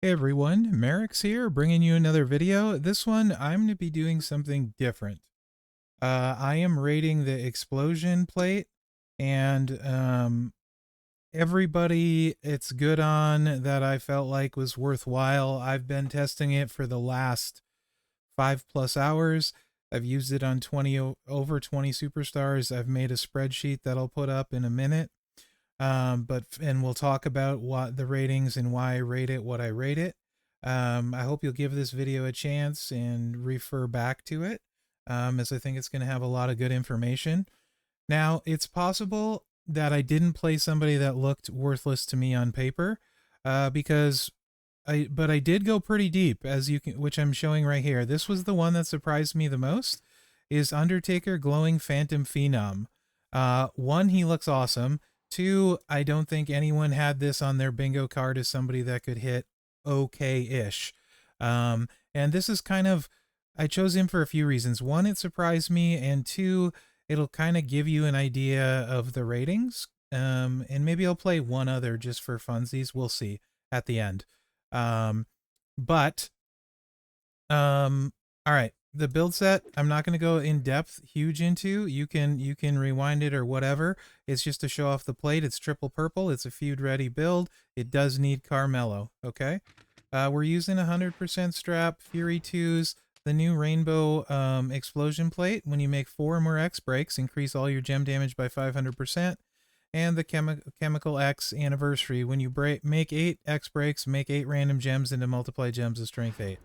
Hey everyone, Mherex here, bringing you another video. This one, I'm going to be doing something different. I am rating the explosion plate, and everybody it's good on that I felt like was worthwhile. I've been testing it for the last 5+ hours. I've used it on over 20 superstars. I've made a spreadsheet that I'll put up in a minute. And we'll talk about what the ratings and why I rate it, what I rate it. I hope you'll give this video a chance and refer back to it, as I think it's going to have a lot of good information. Now, it's possible that I didn't play somebody that looked worthless to me on paper, but I did go pretty deep, as you can, which I'm showing right here. This was the one that surprised me the most, is Undertaker Glowing Phantom Phenom. One, he looks awesome. Two, I don't think anyone had this on their bingo card as somebody that could hit okay-ish. And this is kind of, I chose him for a few reasons. One, it surprised me, and two, it'll kind of give you an idea of the ratings. And maybe I'll play one other just for funsies. We'll see at the end. But all right, the build set, I'm not going to go in depth huge into. You can rewind it or whatever. It's just to show off the plate. It's triple purple. It's a feud ready build. It does need Carmelo. Okay. We're using 100% strap, Fury 2s, the new rainbow explosion plate. When you make 4 Mherex breaks, increase all your gem damage by 500%. And the chemical X anniversary. When you make 8 X breaks, make 8 random gems into multiply gems of strength 8.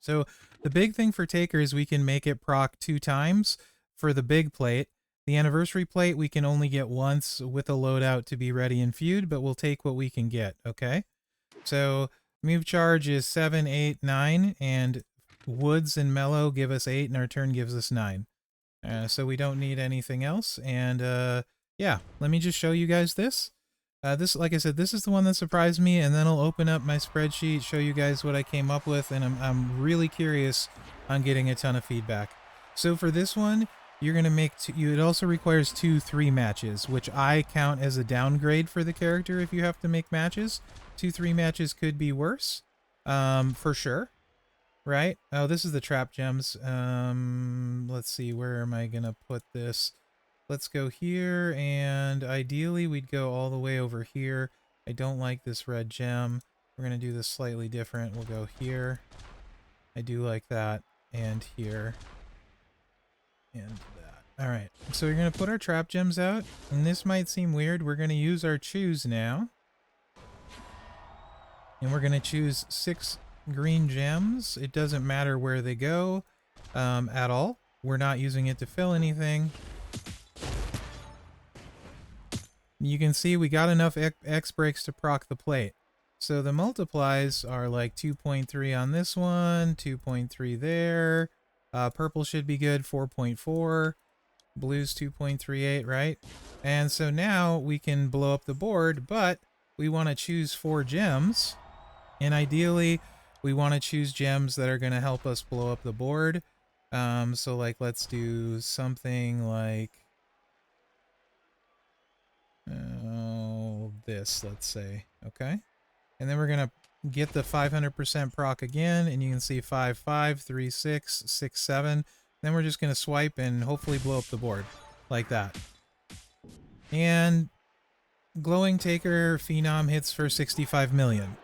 So the big thing for Taker is we can make it proc 2 times for the big plate. The anniversary plate we can only get once with a loadout to be ready in feud, but we'll take what we can get, okay? So move charge is 7, 8, 9, and Woods and Mellow give us 8, and our turn gives us 9. So we don't need anything else, and yeah, let me just show you guys this. Like I said, this is the one that surprised me, and then I'll open up my spreadsheet, show you guys what I came up with, and I'm really curious on getting a ton of feedback. So for this one, you're going to make it also requires 2-3 matches, which I count as a downgrade for the character if you have to make matches. 2-3 matches could be worse, for sure. Right? Oh, this is the trap gems. Let's see, where am I going to put this? Let's go here, and ideally we'd go all the way over here. I don't like this red gem. We're going to do this slightly different. We'll go here. I do like that. And here. And that. Alright, so we're going to put our trap gems out. And this might seem weird. We're going to use our choose now. And we're going to choose 6 green gems. It doesn't matter where they go at all. We're not using it to fill anything. You can see we got enough X breaks to proc the plate. So the multiplies are like 2.3 on this one, 2.3 there. Purple should be good, 4.4. Blue's 2.38, right? And so now we can blow up the board, but we want to choose 4 gems. And ideally, we want to choose gems that are going to help us blow up the board. So like, let's do something like this, let's say. Okay, and then we're gonna get the 500% proc again, and you can see 5, 5, 3, 6, 6, 7. Then we're just gonna swipe and hopefully blow up the board like that. And Glowing Taker Phenom hits for 65 million,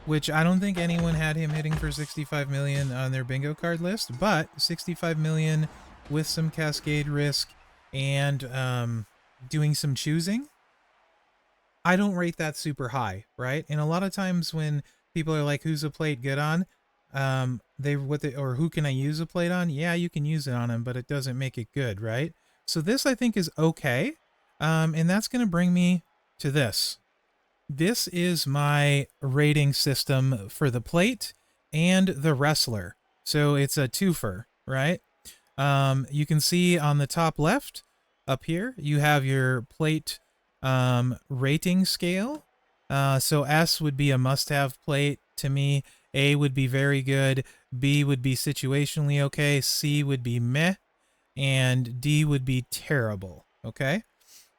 which I don't think anyone had him hitting for 65 million on their bingo card list, but 65 million with some cascade risk and doing some choosing, I don't rate that super high, right? And a lot of times when people are like, who's a plate good on? Or who can I use a plate on? Yeah, you can use it on them, but it doesn't make it good, right? So this I think is okay. And that's going to bring me to this. This is my rating system for the plate and the wrestler. So it's a twofer, right? You can see on the top left up here, you have your plate rating scale. So S would be a must-have plate to me. A would be very good. B would be situationally okay. C would be meh. And D would be terrible. Okay?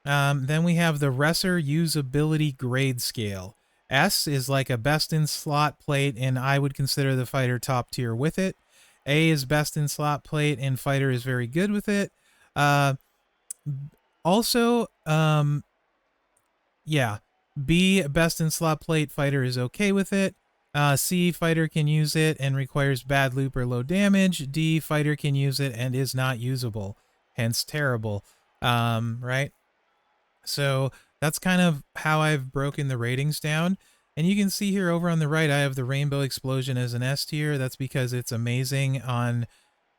Then we have the wrestler usability grade scale. S is like a best in slot plate, and I would consider the fighter top tier with it. A is best in slot plate, and fighter is very good with it. Uh, also, yeah, B best in slot plate, fighter is okay with it. C fighter can use it and requires bad loop or low damage. D fighter can use it and is not usable, hence terrible. Right? So that's kind of how I've broken the ratings down. And you can see here over on the right, I have the Rainbow Explosion as an S tier. That's because it's amazing on.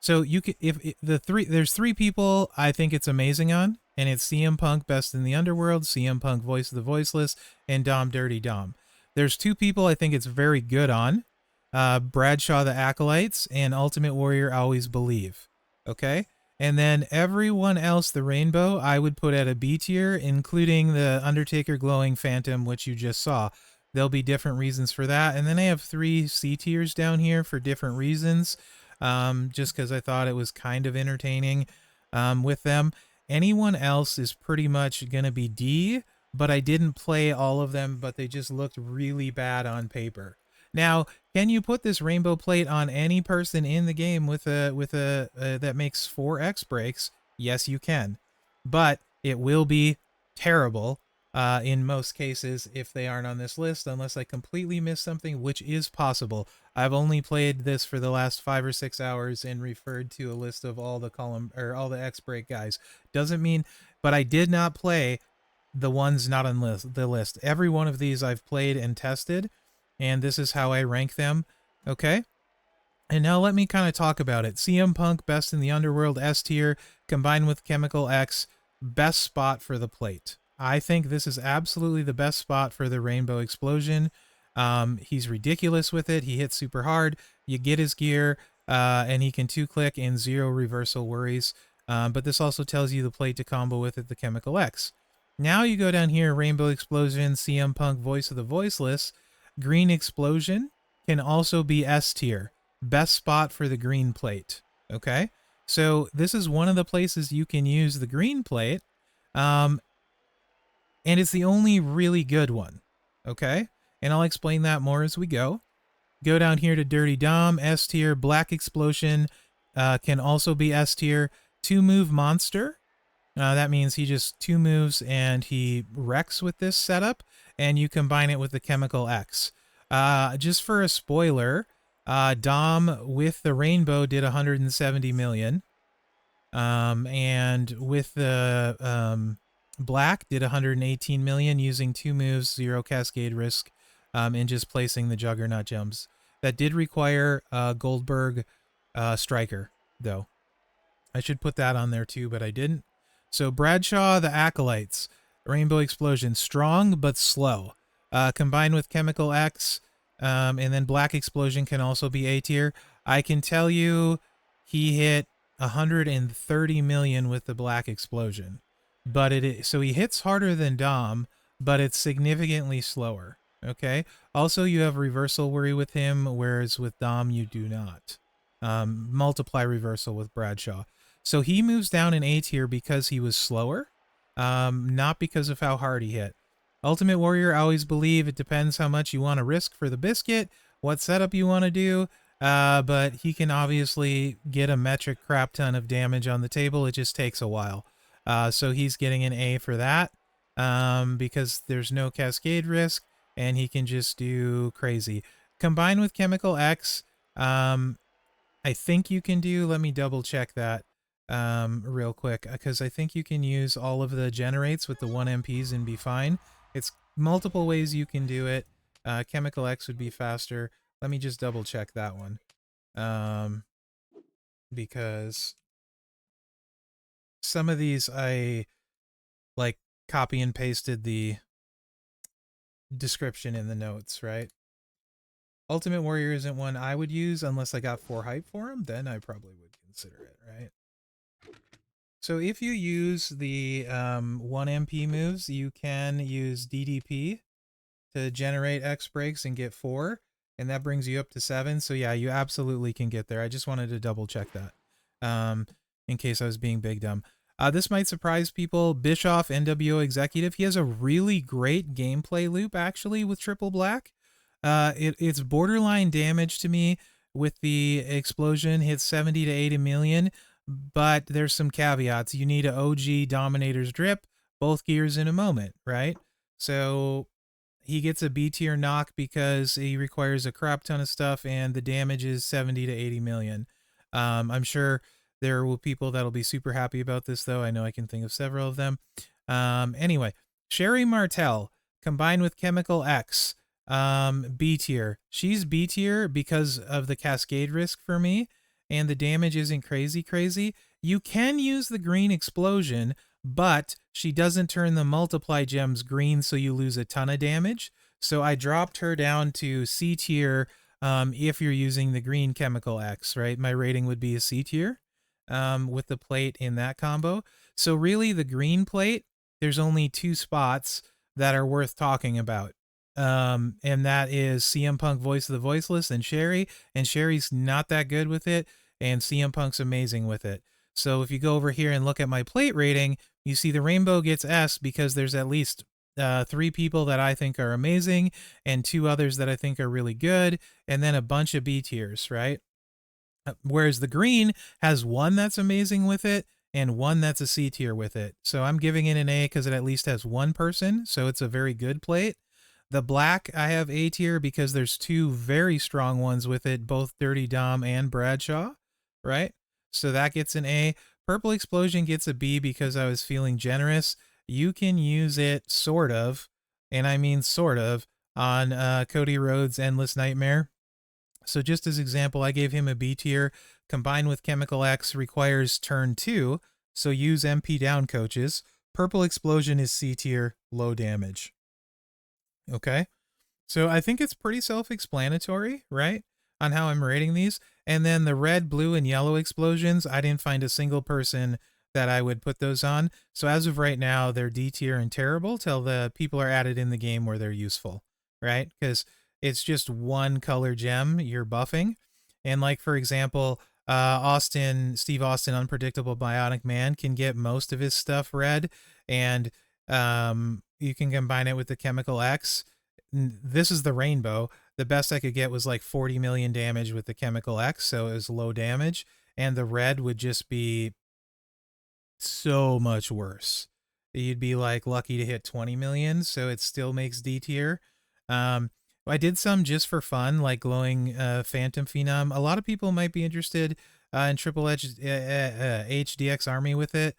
So you can, if there's three people I think it's amazing on, and it's CM Punk Best in the Underworld, CM Punk Voice of the Voiceless, and Dom Dirty Dom. There's two people I think it's very good on, Bradshaw the Acolytes and Ultimate Warrior Always Believe. Okay, and then everyone else, the Rainbow, I would put at a B tier, including the Undertaker Glowing Phantom, which you just saw. There'll be different reasons for that. And then I have 3 C tiers down here for different reasons, just because I thought it was kind of entertaining with them. Anyone else is pretty much going to be D, but I didn't play all of them, but they just looked really bad on paper. Now, can you put this rainbow plate on any person in the game with a that makes 4x breaks? Yes, you can, but it will be terrible in most cases if they aren't on this list, unless I completely missed something, which is possible. I've only played this for the last 5 or 6 hours and referred to a list of all the column or all the X break guys. Doesn't mean, but I did not play the ones not on the list. Every one of these I've played and tested, and this is how I rank them. Okay? And now let me kind of talk about it. CM Punk, Best in the Underworld, S tier, combined with Chemical X, best spot for the plate. I think this is absolutely the best spot for the Rainbow Explosion. He's ridiculous with it. He hits super hard. You get his gear, and he can 2-click and 0 reversal worries. But this also tells you the plate to combo with it, the Chemical X. Now you go down here, Rainbow Explosion, CM Punk, Voice of the Voiceless. Green Explosion can also be S tier. Best spot for the green plate. Okay? So this is one of the places you can use the green plate. And it's the only really good one. Okay? And I'll explain that more as we go. Go down here to Dirty Dom, S tier. Black Explosion can also be S tier. 2-move monster. That means he just 2 moves and he wrecks with this setup, and you combine it with the Chemical X. Just for a spoiler, Dom with the Rainbow did 170 million. And with the Black did 118 million using 2 moves, 0 cascade risk, and just placing the Juggernaut jumps. That did require Goldberg Striker, though. I should put that on there too, but I didn't. So Bradshaw, the Acolytes, Rainbow Explosion, strong but slow. Combined with Chemical X, and then Black Explosion can also be A tier. I can tell you he hit 130 million with the Black Explosion. But so he hits harder than Dom, but it's significantly slower. Okay? Also, you have reversal worry with him, whereas with Dom, you do not. Multiply reversal with Bradshaw. So he moves down in A tier because he was slower, not because of how hard he hit. Ultimate Warrior, Always Believe. It depends how much you want to risk for the biscuit, what setup you want to do, but he can obviously get a metric crap ton of damage on the table. It just takes a while. So he's getting an A for that because there's no cascade risk, and he can just do crazy. Combined with Chemical X, I think you can do, let me double check that real quick, because I think you can use all of the generates with the 1 MPs and be fine. It's multiple ways you can do it. Chemical X would be faster. Let me just double check that one. Because some of these I like copy and pasted the description in the notes, right? Ultimate Warrior isn't one I would use unless I got 4 hype for him. Then I probably would consider it, right? So if you use the 1 MP moves, you can use DDP to generate X breaks and get 4, and that brings you up to 7. So yeah, you absolutely can get there. I just wanted to double check that in case I was being big dumb. This might surprise people. Bischoff, NWO Executive, he has a really great gameplay loop, actually, with Triple Black. It's borderline damage to me with the explosion, hits 70 to 80 million, but there's some caveats. You need an OG Dominator's Drip, both gears in a moment, right? So he gets a B tier knock because he requires a crap ton of stuff, and the damage is 70 to 80 million. I'm sure there will people that'll be super happy about this, though. I know I can think of several of them. Anyway, Sherry Martel combined with Chemical X, B tier. She's B tier because of the cascade risk for me, and the damage isn't crazy. You can use the green explosion, but she doesn't turn the multiply gems green, so you lose a ton of damage. So I dropped her down to C tier if you're using the green Chemical X, right? My rating would be a C tier with the plate in that combo. So really the green plate, there's only two spots that are worth talking about. And that is CM Punk Voice of the Voiceless and Sherry's not that good with it, and CM Punk's amazing with it. So if you go over here and look at my plate rating, you see the rainbow gets S because there's at least 3 people that I think are amazing and 2 others that I think are really good, and then a bunch of B tiers, right? Whereas the green has 1 that's amazing with it and 1 that's a C tier with it. So I'm giving it an A because it at least has 1 person, so it's a very good plate. The black, I have A tier because there's 2 very strong ones with it, both Dirty Dom and Bradshaw, right? So that gets an A. Purple Explosion gets a B because I was feeling generous. You can use it sort of, and I mean sort of, on Cody Rhodes' Endless Nightmare. So just as example, I gave him a B tier. Combined with Chemical X requires turn 2, so use MP down, coaches. Purple Explosion is C tier, low damage. Okay? So I think it's pretty self-explanatory, right, on how I'm rating these. And then the red, blue, and yellow explosions, I didn't find a single person that I would put those on. So as of right now, they're D tier and terrible till the people are added in the game where they're useful, right? Because it's just one color gem you're buffing. And like, for example, Steve Austin, Unpredictable Bionic Man, can get most of his stuff red, and you can combine it with the Chemical X. This is the rainbow. The best I could get was like 40 million damage with the Chemical X, so it was low damage. And the red would just be so much worse. You'd be like lucky to hit 20 million, so it still makes D tier. I did some just for fun, like glowing Phantom Phenom. A lot of people might be interested in Triple H HDX Army with it.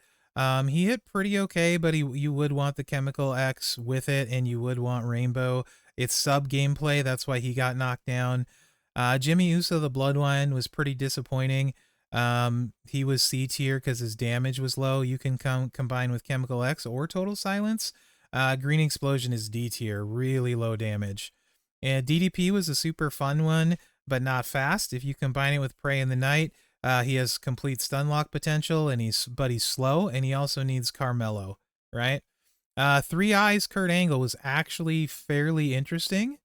He hit pretty okay, but you would want the Chemical X with it, and you would want Rainbow. It's sub gameplay, that's why he got knocked down. Jimmy Uso, the Bloodwine, was pretty disappointing. He was C tier because his damage was low. You can combine with Chemical X or Total Silence. Green Explosion is D tier, really low damage. And DDP was a super fun one, but not fast. If you combine it with Prey in the Night, he has complete stun lock potential, and he's slow, and he also needs Carmelo, right? 3 Eyes Kurt Angle was actually fairly interesting.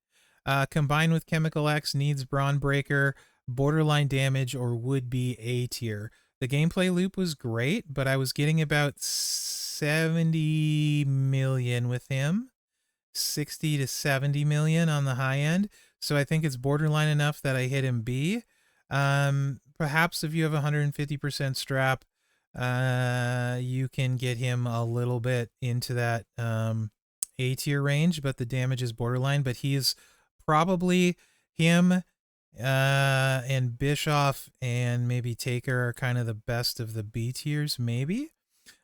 Combined with Chemical X, needs Brawn Breaker, borderline damage, or would be A tier. The gameplay loop was great, but I was getting about 70 million with him. 60 to 70 million on the high end. So I think it's borderline enough that I hit him B. Perhaps if you have 150% strap, you can get him a little bit into that A tier range, but the damage is borderline. But he is probably him and Bischoff and maybe Taker are kind of the best of the B tiers, maybe.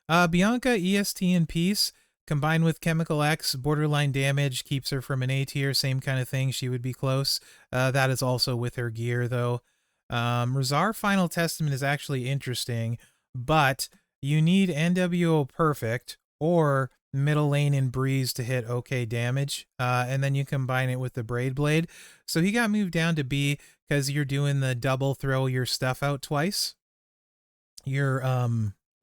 Bianca, EST, and Peace combined with Chemical X, borderline damage, keeps her from an A tier, same kind of thing. She would be close. That is also with her gear, though. Razar Final Testament is actually interesting, but you need NWO Perfect or middle lane and Breeze to hit okay damage, and then you combine it with the Braid Blade. So he got moved down to B because you're doing the double throw your stuff out twice. Your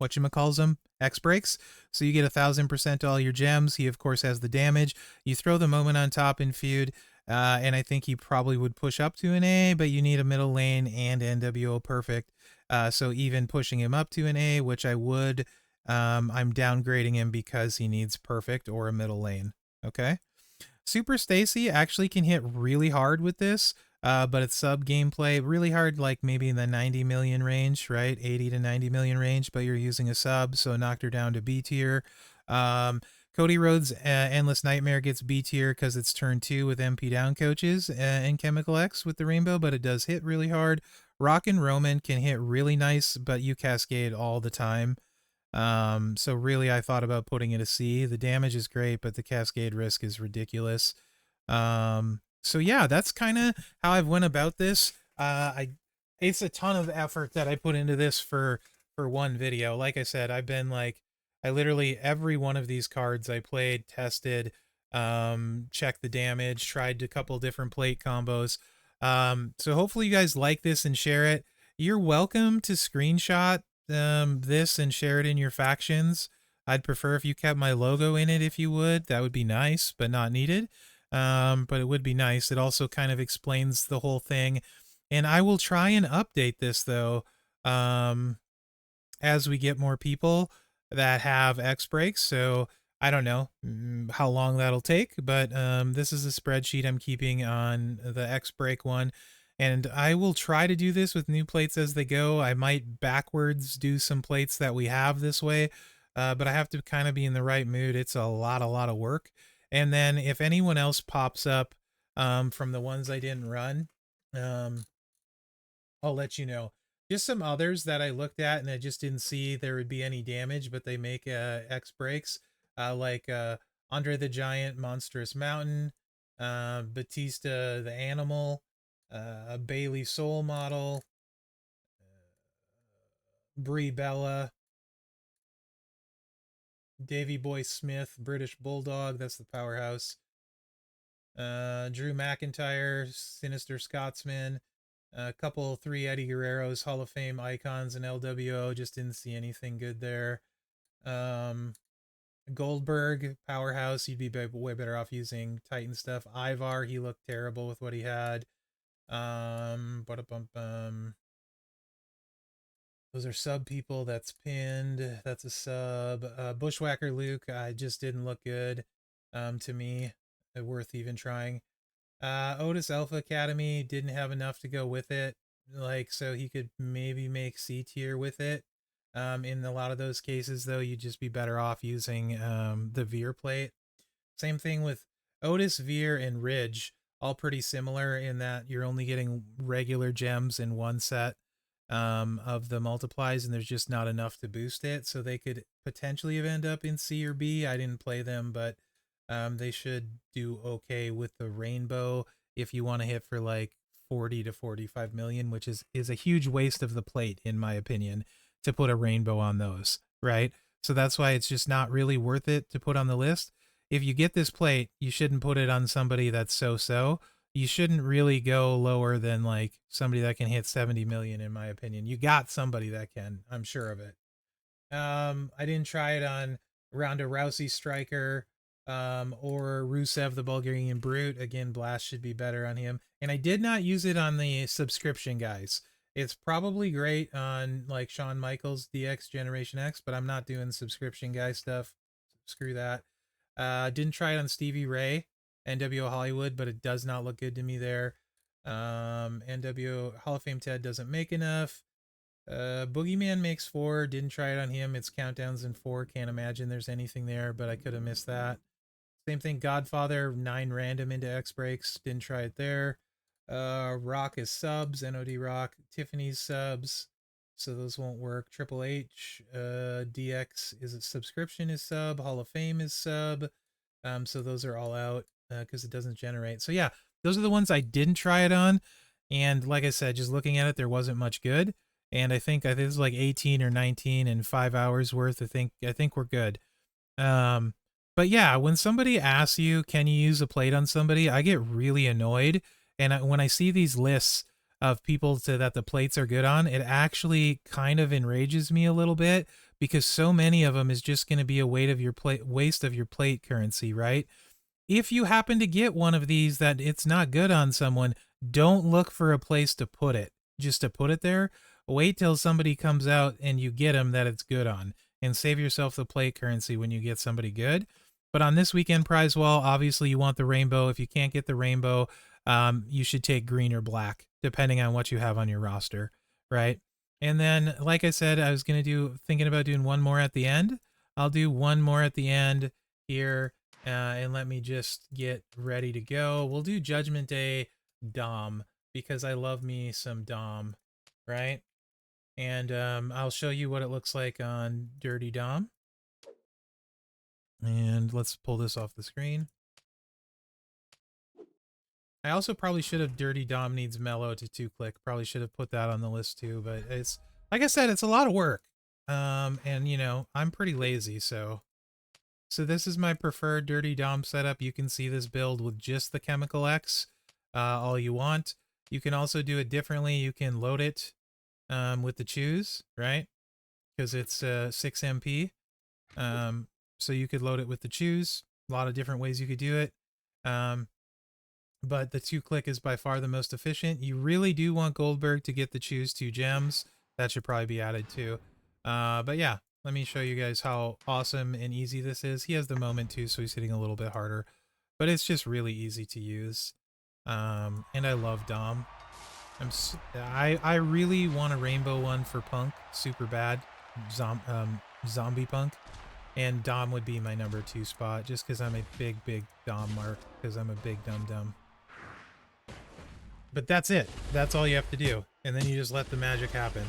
whatchamacalls X breaks. So you get 1,000% to all your gems. He of course has the damage. You throw the moment on top in feud, and I think he probably would push up to an A, but you need a middle lane and NWO Perfect. So even pushing him up to an A, which I would, I'm downgrading him because he needs perfect or a middle lane. Okay. Super Stacy actually can hit really hard with this, but it's sub gameplay really hard, like maybe in the 90 million range, right? 80 to 90 million range, but you're using a sub, so it knocked her down to B tier. Cody Rhodes' Endless Nightmare gets B tier because it's turn 2 with MP down coaches and Chemical X with the Rainbow, but it does hit really hard. Rock and Roman can hit really nice, but you cascade all the time. So really I thought about putting it a C. The damage is great, but the cascade risk is ridiculous. So yeah, that's kind of how I've went about this. It's a ton of effort that I put into this for one video. Like I said, I've been like, I literally every one of these cards I played, tested, checked the damage, tried a couple different plate combos. So hopefully you guys like this and share it. You're welcome to screenshot this and share it in your factions. I'd prefer if you kept my logo in it if you would. That would be nice, but not needed. But it would be nice. It also kind of explains the whole thing. And I will try and update this though as we get more people that have X breaks. So I don't know how long that'll take, but this is a spreadsheet I'm keeping on the X break one. And I will try to do this with new plates as they go. I might backwards do some plates that we have this way, but I have to kind of be in the right mood. It's a lot of work. And then if anyone else pops up from the ones I didn't run, I'll let you know. Just some others that I looked at and I just didn't see there would be any damage, but they make X breaks, like Andre the Giant, Monstrous Mountain, Batista the Animal, a Bailey Soul model, Brie Bella, Davy Boy Smith, British Bulldog, that's the powerhouse, Drew McIntyre, Sinister Scotsman, a couple 3 Eddie Guerreros, Hall of Fame icons, and LWO. Just didn't see anything good there. Goldberg, powerhouse. You'd be way better off using Titan stuff. Ivar, he looked terrible with what he had. Those are sub people. That's pinned. That's a sub. Bushwhacker Luke, just didn't look good to me. Worth even trying. Otis Alpha Academy didn't have enough to go with it, like, so he could maybe make C tier with it. In a lot of those cases though, you'd just be better off using the Veer plate. Same thing with Otis, Veer, and Ridge, all pretty similar in that you're only getting regular gems in one set of the multiplies, and there's just not enough to boost it, so they could potentially end up in C or B. I didn't play them, but they should do okay with the rainbow if you want to hit for like 40 to 45 million, which is a huge waste of the plate, in my opinion, to put a rainbow on those, right? So that's why it's just not really worth it to put on the list. If you get this plate, you shouldn't put it on somebody that's so-so. You shouldn't really go lower than like somebody that can hit 70 million, in my opinion. You got somebody that can, I'm sure of it. I didn't try it on Ronda Rousey Striker or Rusev the Bulgarian Brute. Again, Blast should be better on him. And I did not use it on the subscription guys. It's probably great on like Shawn Michaels DX Generation X, but I'm not doing subscription guy stuff. Screw that. Didn't try it on Stevie Ray, NWO Hollywood, but it does not look good to me there. NWO Hall of Fame Ted doesn't make enough. Boogeyman makes 4. Didn't try it on him. It's countdowns in 4. Can't imagine there's anything there, but I could have missed that. Same thing, Godfather, 9 random into X breaks. Didn't try it there. Rock is subs, NOD Rock. Tiffany's subs, so those won't work. Triple H, DX is a subscription is sub. Hall of Fame is sub. So those are all out because it doesn't generate. So yeah, those are the ones I didn't try it on. And like I said, just looking at it, there wasn't much good. And I think it was like 18 or 19 in 5 hours worth. I think we're good. But yeah, when somebody asks you, can you use a plate on somebody, I get really annoyed. And when I see these lists of people that the plates are good on, it actually kind of enrages me a little bit because so many of them is just going to be a waste of your plate currency, right? If you happen to get one of these that it's not good on someone, don't look for a place to put it. Just to put it there, wait till somebody comes out and you get them that it's good on. and save yourself the plate currency when you get somebody good. But on this weekend prize wall, obviously you want the rainbow. If you can't get the rainbow, you should take green or black, depending on what you have on your roster, right? And then, like I said, I was thinking about doing one more at the end. I'll do one more at the end here, and let me just get ready to go. We'll do Judgment Day Dom, because I love me some Dom, right? And I'll show you what it looks like on Dirty Dom. And let's pull this off the screen. I also probably should have Dirty Dom needs mellow to 2-click. Probably should have put that on the list too, but it's, like I said, it's a lot of work. And you know, I'm pretty lazy, so this is my preferred Dirty Dom setup. You can see this build with just the Chemical X all you want. You can also do it differently. You can load it with the choose, right? Because it's 6 MP. So you could load it with the choose. A lot of different ways you could do it. But the 2-click is by far the most efficient. You really do want Goldberg to get the choose 2 gems. That should probably be added too. But yeah, let me show you guys how awesome and easy this is. He has the moment too, so he's hitting a little bit harder. But it's just really easy to use. And I love Dom. I really want a rainbow one for Punk, super bad. Zombie Punk. And Dom would be my number 2 spot, just because I'm a big Dom mark, because I'm a big dum-dum. But that's it. That's all you have to do. And then you just let the magic happen.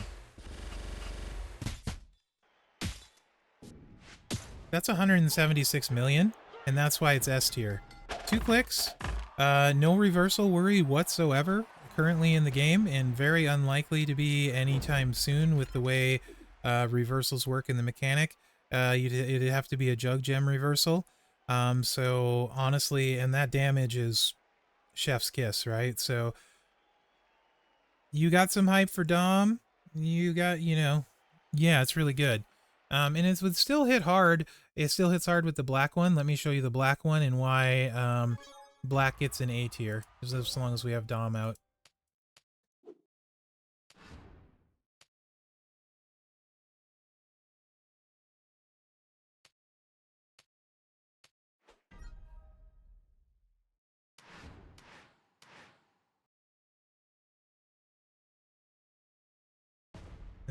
That's 176 million, and that's why it's S tier. 2 clicks, no reversal worry whatsoever currently in the game, and very unlikely to be anytime soon with the way reversals work in the mechanic. It'd have to be a jug gem reversal. So honestly, and that damage is chef's kiss, right? So you got some hype for Dom. You got, you know, yeah, it's really good. And it would still hit hard. It still hits hard with the black one. Let me show you the black one and why black gets an A tier, as long as we have Dom out.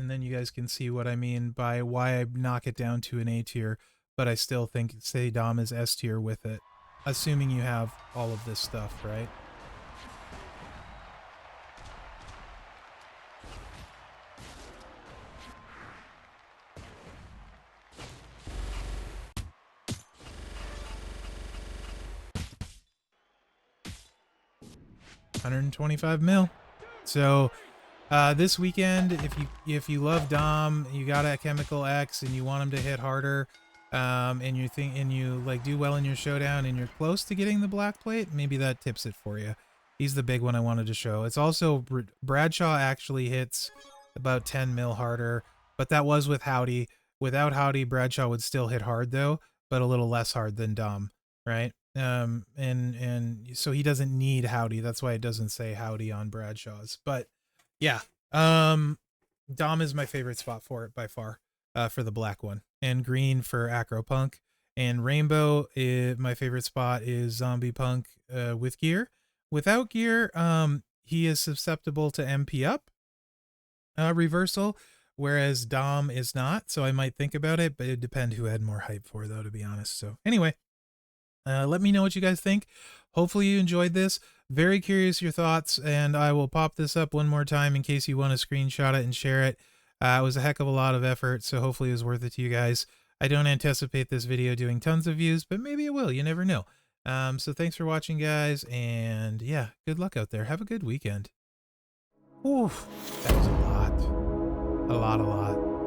And then you guys can see what I mean by why I knock it down to an A tier, but I still say Dom is S tier with it, assuming you have all of this stuff, right? $125 mil. So this weekend, if you love Dom, you got a Chemical X and you want him to hit harder, and you like do well in your showdown and you're close to getting the black plate, maybe that tips it for you. He's the big one I wanted to show. It's also Bradshaw actually hits about 10 mil harder, but that was with Howdy. Without Howdy, Bradshaw would still hit hard though, but a little less hard than Dom, right? And so he doesn't need Howdy. That's why it doesn't say Howdy on Bradshaw's. But yeah, Dom is my favorite spot for it by far, for the black one, and green for Acro Punk, and rainbow my favorite spot is Zombie Punk with gear. Without gear, he is susceptible to MP up reversal, whereas Dom is not. So I might think about it, but it'd depend who had more hype for, though, to be honest. So anyway, let me know what you guys think. Hopefully you enjoyed this. Very curious your thoughts, and I will pop this up one more time in case you want to screenshot it and share it. It was a heck of a lot of effort, so hopefully it was worth it to you guys. I don't anticipate this video doing tons of views, but maybe it will. You never know. So thanks for watching, guys, and yeah, good luck out there. Have a good weekend. Oof, that was a lot. A lot.